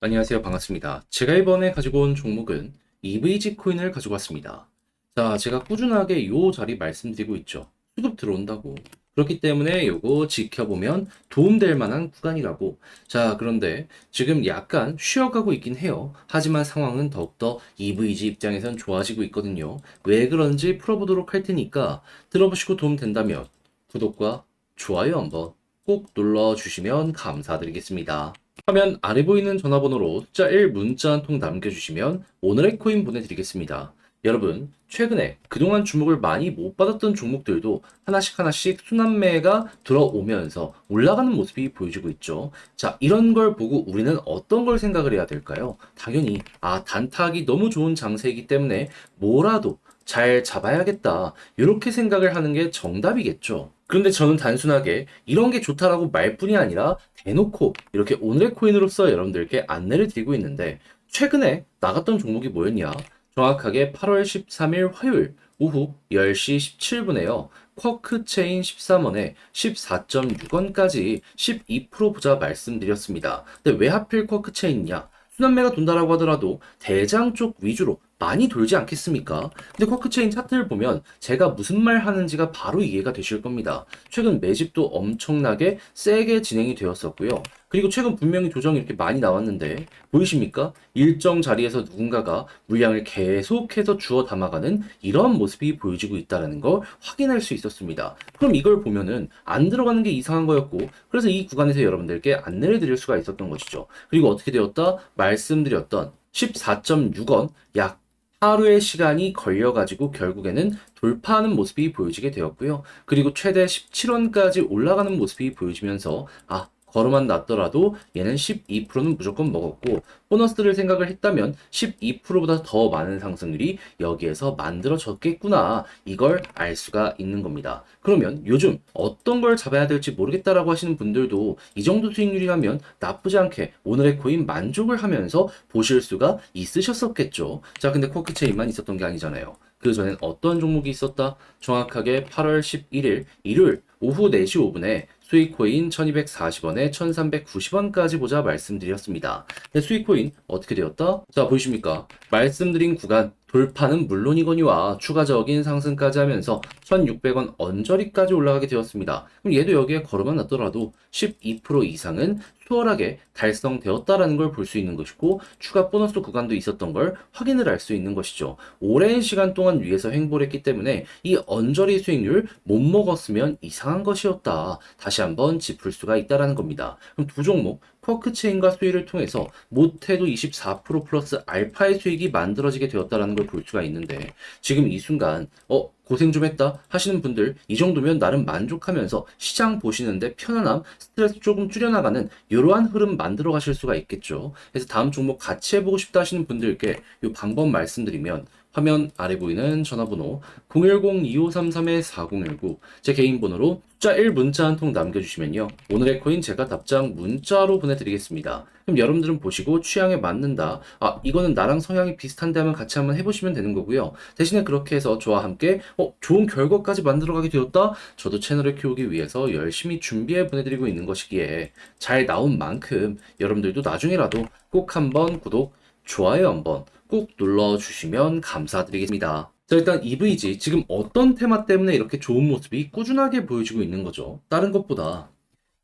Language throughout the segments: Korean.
안녕하세요. 반갑습니다. 제가 이번에 가지고 온 종목은 EVG 코인을 가지고 왔습니다. 자, 제가 꾸준하게 요 자리 말씀드리고 있죠. 수급 들어온다고. 그렇기 때문에 요거 지켜보면 도움될 만한 구간이라고. 자, 그런데 지금 약간 쉬어가고 있긴 해요. 하지만 상황은 더욱더 EVG 입장에선 좋아지고 있거든요. 왜 그런지 풀어보도록 할 테니까 들어보시고 도움 된다면 구독과 좋아요 한번 꼭 눌러주시면 감사드리겠습니다. 화면 아래 보이는 전화번호로 숫자 1 문자 한 통 남겨주시면 오늘의 코인 보내드리겠습니다. 여러분, 최근에 그동안 주목을 많이 못 받았던 종목들도 하나씩 순환매가 들어오면서 올라가는 모습이 보여지고 있죠. 자, 이런 걸 보고 우리는 어떤 걸 생각을 해야 될까요? 당연히, 단타하기 너무 좋은 장세이기 때문에 뭐라도 잘 잡아야겠다. 이렇게 생각을 하는 게 정답이겠죠. 그런데 저는 단순하게 이런 게 좋다라고 말뿐이 아니라 대놓고 이렇게 오늘의 코인으로서 여러분들께 안내를 드리고 있는데 최근에 나갔던 종목이 뭐였냐? 정확하게 8월 13일 화요일 오후 10시 17분에요. 쿼크 체인 13원에 14.6원까지 12% 보자 말씀드렸습니다. 근데 왜 하필 쿼크 체인이냐? 순환매가 돈다라고 하더라도 대장 쪽 위주로 많이 돌지 않겠습니까? 근데 쿼크체인 차트를 보면 제가 무슨 말 하는지가 바로 이해가 되실 겁니다. 최근 매집도 엄청나게 세게 진행이 되었었고요. 그리고 최근 분명히 조정이 이렇게 많이 나왔는데 보이십니까? 일정 자리에서 누군가가 물량을 계속해서 주워 담아가는 이런 모습이 보여지고 있다는 걸 확인할 수 있었습니다. 그럼 이걸 보면은 안 들어가는 게 이상한 거였고 그래서 이 구간에서 여러분들께 안내를 드릴 수가 있었던 것이죠. 그리고 어떻게 되었다? 말씀드렸던 14.6원 약 하루의 시간이 걸려가지고 결국에는 돌파하는 모습이 보여지게 되었고요. 그리고 최대 17원까지 올라가는 모습이 보여지면서 걸어만 놨더라도 얘는 12%는 무조건 먹었고 보너스를 생각을 했다면 12%보다 더 많은 상승률이 여기에서 만들어졌겠구나 이걸 알 수가 있는 겁니다. 그러면 요즘 어떤 걸 잡아야 될지 모르겠다라고 하시는 분들도 이 정도 수익률이라면 나쁘지 않게 오늘의 코인 만족을 하면서 보실 수가 있으셨었겠죠. 자, 근데 쿼크체인만 있었던 게 아니잖아요. 그 전엔 어떤 종목이 있었다? 정확하게 8월 11일 일요일 오후 4시 5분에 수익코인 1240원에 1390원까지 보자 말씀드렸습니다. 근데 수익코인 어떻게 되었다? 자, 보이십니까? 말씀드린 구간 돌파는 물론이거니와 추가적인 상승까지 하면서 1600원 언저리까지 올라가게 되었습니다. 그럼 얘도 여기에 걸어만 놨더라도 12% 이상은 수월하게 달성되었다라는 걸 볼 수 있는 것이고 추가 보너스 구간도 있었던 걸 확인을 할 수 있는 것이죠. 오랜 시간 동안 위에서 횡보를 했기 때문에 이 언저리 수익률 못 먹었으면 이상한 것이었다. 다시 한번 짚을 수가 있다라는 겁니다. 그럼 두 종목 쿼크체인과 수익을 통해서 못해도 24% 플러스 알파의 수익이 만들어지게 되었다는 걸 볼 수가 있는데 지금 이 순간 고생 좀 했다 하시는 분들 이 정도면 나름 만족하면서 시장 보시는데 편안함, 스트레스 조금 줄여나가는 이러한 흐름 만들어 가실 수가 있겠죠. 그래서 다음 종목 같이 해보고 싶다 하시는 분들께 이 방법 말씀드리면 화면 아래 보이는 전화번호 010-2533-4019 제 개인 번호로 숫자 1 문자 한 통 남겨주시면요. 오늘의 코인 제가 답장 문자로 보내드리겠습니다. 그럼 여러분들은 보시고 취향에 맞는다. 이거는 나랑 성향이 비슷한데 하면 같이 한번 해보시면 되는 거고요. 대신에 그렇게 해서 저와 함께 좋은 결과까지 만들어가게 되었다? 저도 채널을 키우기 위해서 열심히 준비해 보내드리고 있는 것이기에 잘 나온 만큼 여러분들도 나중에라도 꼭 한번 구독, 좋아요 한번 꼭 눌러주시면 감사드리겠습니다. 자, 일단 EVG 지금 어떤 테마 때문에 이렇게 좋은 모습이 꾸준하게 보여지고 있는 거죠. 다른 것보다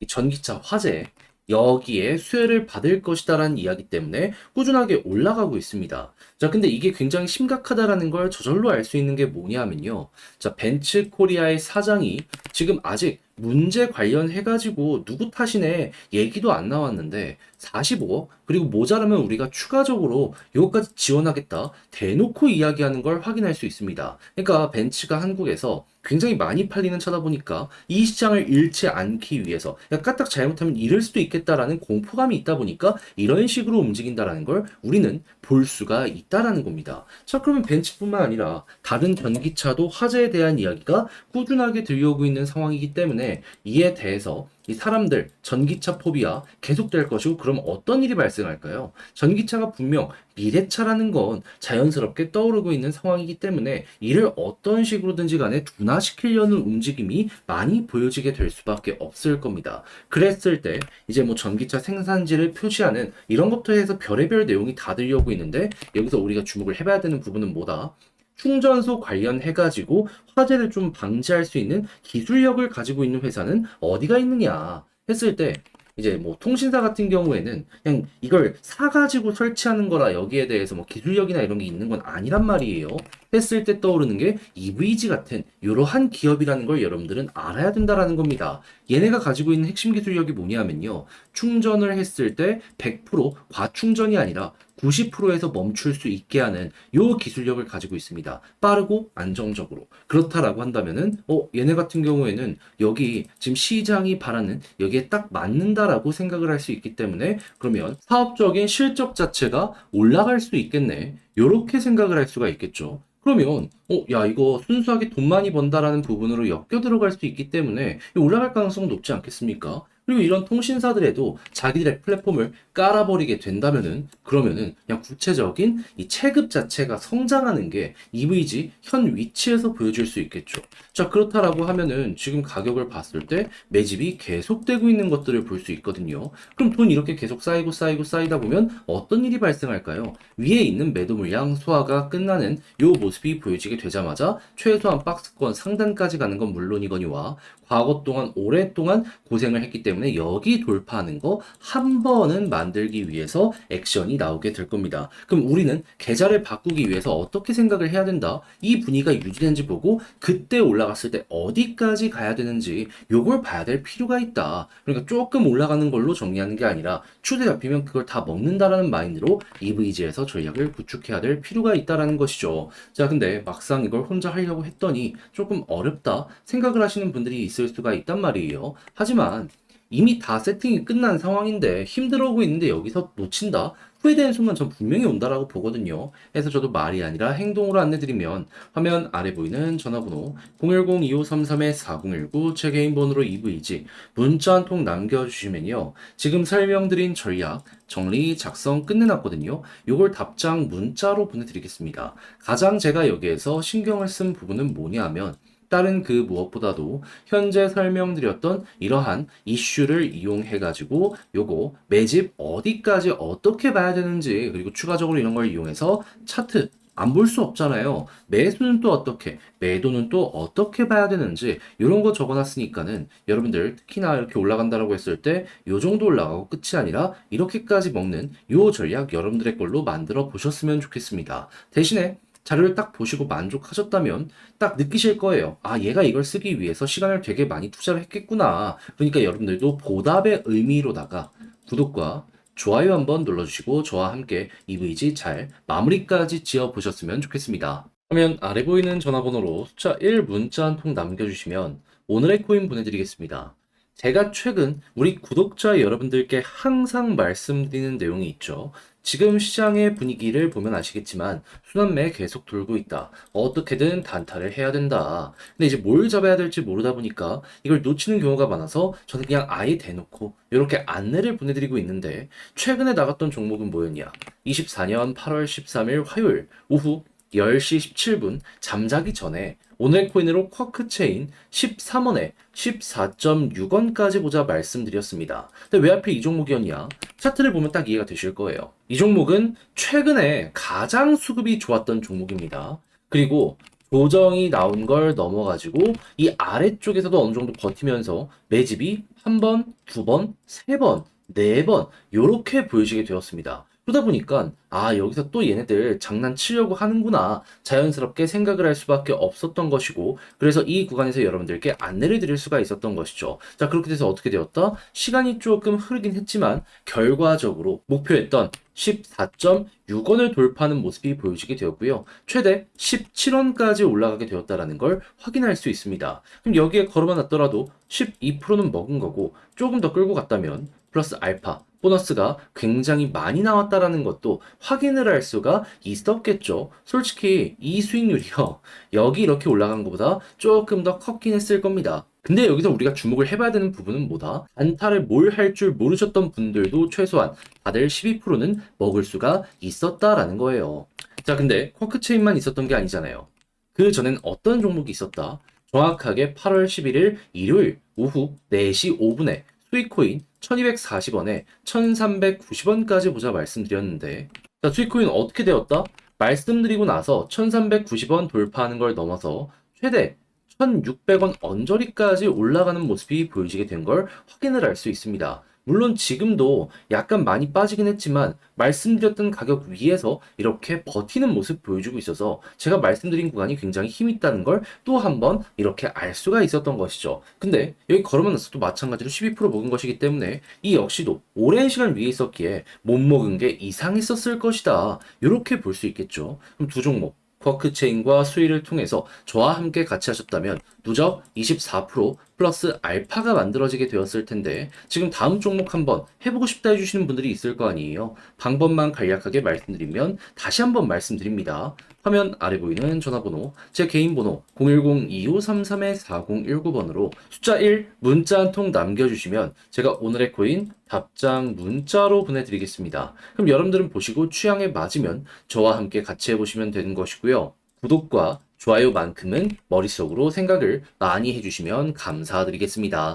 이 전기차 화재 여기에 수혜를 받을 것이다라는 이야기 때문에 꾸준하게 올라가고 있습니다. 자, 근데 이게 굉장히 심각하다라는 걸 저절로 알 수 있는 게 뭐냐면요. 자, 벤츠 코리아의 사장이 지금 아직 문제 관련해가지고 누구 탓이네 얘기도 안 나왔는데 45억 그리고 모자라면 우리가 추가적으로 이것까지 지원하겠다 대놓고 이야기하는 걸 확인할 수 있습니다. 그러니까 벤츠가 한국에서 굉장히 많이 팔리는 차다 보니까 이 시장을 잃지 않기 위해서 까딱 잘못하면 잃을 수도 있겠다라는 공포감이 있다 보니까 이런 식으로 움직인다라는 걸 우리는 볼 수가 있다라는 겁니다. 자, 그러면 벤츠뿐만 아니라 다른 전기차도 화재에 대한 이야기가 꾸준하게 들려오고 있는 상황이기 때문에 이에 대해서 이 사람들 전기차 포비아 계속될 것이고 그럼 어떤 일이 발생할까요? 전기차가 분명 미래차라는 건 자연스럽게 떠오르고 있는 상황이기 때문에 이를 어떤 식으로든지 간에 둔화시키려는 움직임이 많이 보여지게 될 수밖에 없을 겁니다. 그랬을 때 이제 뭐 전기차 생산지를 표시하는 이런 것부터 해서 별의별 내용이 다 들려오고 있는데 여기서 우리가 주목을 해봐야 되는 부분은 뭐다? 충전소 관련해가지고 화재를 좀 방지할 수 있는 기술력을 가지고 있는 회사는 어디가 있느냐 했을 때 이제 뭐 통신사 같은 경우에는 그냥 이걸 사가지고 설치하는 거라 여기에 대해서 뭐 기술력이나 이런 게 있는 건 아니란 말이에요. 했을 때 떠오르는 게 EVG 같은 이러한 기업이라는 걸 여러분들은 알아야 된다라는 겁니다. 얘네가 가지고 있는 핵심 기술력이 뭐냐면요. 충전을 했을 때 100% 과충전이 아니라 90%에서 멈출 수 있게 하는 요 기술력을 가지고 있습니다. 빠르고 안정적으로. 그렇다라고 한다면은 얘네 같은 경우에는 여기 지금 시장이 바라는 여기에 딱 맞는다라고 생각을 할 수 있기 때문에 그러면 사업적인 실적 자체가 올라갈 수 있겠네. 요렇게 생각을 할 수가 있겠죠. 그러면 야 이거 순수하게 돈 많이 번다라는 부분으로 엮여 들어갈 수 있기 때문에 올라갈 가능성 높지 않겠습니까? 그리고 이런 통신사들에도 자기들의 플랫폼을 깔아버리게 된다면은 그러면은 그냥 구체적인 이 체급 자체가 성장하는 게 EVG 현 위치에서 보여줄 수 있겠죠. 자, 그렇다라고 하면은 지금 가격을 봤을 때 매집이 계속되고 있는 것들을 볼 수 있거든요. 그럼 돈 이렇게 계속 쌓이고 쌓이고 쌓이다 보면 어떤 일이 발생할까요? 위에 있는 매도 물량 소화가 끝나는 요 모습이 보여지게 되자마자 최소한 박스권 상단까지 가는 건 물론이거니와 과거 동안 오랫동안 고생을 했기 때문에 여기 돌파하는 거 한 번은 만들기 위해서 액션이 나오게 될 겁니다. 그럼 우리는 계좌를 바꾸기 위해서 어떻게 생각을 해야 된다? 이 분위기가 유지되는지 보고 그때 올라갔을 때 어디까지 가야 되는지 요걸 봐야 될 필요가 있다. 그러니까 조금 올라가는 걸로 정리하는 게 아니라 추세 잡히면 그걸 다 먹는다라는 마인드로 EVG에서 전략을 구축해야 될 필요가 있다라는 것이죠. 자, 근데 막상 이걸 혼자 하려고 했더니 조금 어렵다 생각을 하시는 분들이 있을 수가 있단 말이에요. 하지만 이미 다 세팅이 끝난 상황인데 힘들어하고 있는데 여기서 놓친다? 후회되는 순간 전 분명히 온다라고 보거든요. 그래서 저도 말이 아니라 행동으로 안내드리면 화면 아래 보이는 전화번호 010-2533-4019 제 개인 번호로 EVG 문자 한 통 남겨주시면요. 지금 설명드린 전략 정리 작성 끝내놨거든요. 요걸 답장 문자로 보내드리겠습니다. 가장 제가 여기에서 신경을 쓴 부분은 뭐냐 하면 다른 그 무엇보다도 현재 설명드렸던 이러한 이슈를 이용해가지고 요거 매집 어디까지 어떻게 봐야 되는지 그리고 추가적으로 이런 걸 이용해서 차트 안 볼 수 없잖아요. 매수는 또 어떻게, 매도는 또 어떻게 봐야 되는지 이런 거 적어놨으니까는 여러분들 특히나 이렇게 올라간다라고 했을 때 요 정도 올라가고 끝이 아니라 이렇게까지 먹는 요 전략 여러분들의 걸로 만들어 보셨으면 좋겠습니다. 대신에 자료를 딱 보시고 만족하셨다면 딱 느끼실 거예요. 아, 얘가 이걸 쓰기 위해서 시간을 되게 많이 투자를 했겠구나. 그러니까 여러분들도 보답의 의미로다가 구독과 좋아요 한번 눌러주시고 저와 함께 EVG 잘 마무리까지 지어보셨으면 좋겠습니다. 화면 아래 보이는 전화번호로 숫자 1 문자 한 통 남겨주시면 오늘의 코인 보내드리겠습니다. 제가 최근 우리 구독자 여러분들께 항상 말씀드리는 내용이 있죠. 지금 시장의 분위기를 보면 아시겠지만 순환매 계속 돌고 있다. 어떻게든 단타를 해야 된다. 근데 이제 뭘 잡아야 될지 모르다 보니까 이걸 놓치는 경우가 많아서 저는 그냥 아예 대놓고 이렇게 안내를 보내드리고 있는데 최근에 나갔던 종목은 뭐였냐? 24년 8월 13일 화요일 오후 10시 17분 잠자기 전에 오늘 코인으로 쿼크 체인 13원에 14.6원까지 보자 말씀드렸습니다. 근데 왜 하필 이 종목이었냐? 차트를 보면 딱 이해가 되실 거예요. 이 종목은 최근에 가장 수급이 좋았던 종목입니다. 그리고 조정이 나온 걸 넘어가지고 이 아래쪽에서도 어느 정도 버티면서 매집이 한 번, 두 번, 세 번, 네 번 요렇게 보여지게 되었습니다. 그러다 보니까 여기서 또 얘네들 장난치려고 하는구나 자연스럽게 생각을 할 수밖에 없었던 것이고 그래서 이 구간에서 여러분들께 안내를 드릴 수가 있었던 것이죠. 자, 그렇게 돼서 어떻게 되었다? 시간이 조금 흐르긴 했지만 결과적으로 목표했던 14.6원을 돌파하는 모습이 보여지게 되었고요. 최대 17원까지 올라가게 되었다는 걸 확인할 수 있습니다. 그럼 여기에 걸어만 놨더라도 12%는 먹은 거고 조금 더 끌고 갔다면 플러스 알파 보너스가 굉장히 많이 나왔다라는 것도 확인을 할 수가 있었겠죠. 솔직히 이 수익률이요. 여기 이렇게 올라간 것보다 조금 더 컸긴 했을 겁니다. 근데 여기서 우리가 주목을 해봐야 되는 부분은 뭐다? 단타를 뭘 할 줄 모르셨던 분들도 최소한 다들 12%는 먹을 수가 있었다라는 거예요. 자, 근데 쿼크 체인만 있었던 게 아니잖아요. 그 전엔 어떤 종목이 있었다? 정확하게 8월 11일 일요일 오후 4시 5분에 수익코인 1240원에 1390원까지 보자 말씀드렸는데, 자, 수익코인 어떻게 되었다? 말씀드리고 나서 1390원 돌파하는 걸 넘어서 최대 1600원 언저리까지 올라가는 모습이 보여지게 된 걸 확인을 할 수 있습니다. 물론 지금도 약간 많이 빠지긴 했지만 말씀드렸던 가격 위에서 이렇게 버티는 모습 보여주고 있어서 제가 말씀드린 구간이 굉장히 힘 있다는 걸 또 한 번 이렇게 알 수가 있었던 것이죠. 근데 여기 걸으면 나서도 마찬가지로 12% 먹은 것이기 때문에 이 역시도 오랜 시간 위에 있었기에 못 먹은 게 이상했었을 것이다. 이렇게 볼 수 있겠죠. 그럼 두 종목 쿼크체인과 수위를 통해서 저와 함께 같이 하셨다면 누적 24% 플러스 알파가 만들어지게 되었을 텐데 지금 다음 종목 한번 해보고 싶다 해주시는 분들이 있을 거 아니에요. 방법만 간략하게 말씀드리면 다시 한번 말씀드립니다. 화면 아래 보이는 전화번호, 제 개인 번호 010-2533-4019번으로 숫자 1 문자 한 통 남겨주시면 제가 오늘의 코인 답장 문자로 보내드리겠습니다. 그럼 여러분들은 보시고 취향에 맞으면 저와 함께 같이 해보시면 되는 것이고요. 구독과 좋아요만큼은 머릿속으로 생각을 많이 해주시면 감사드리겠습니다.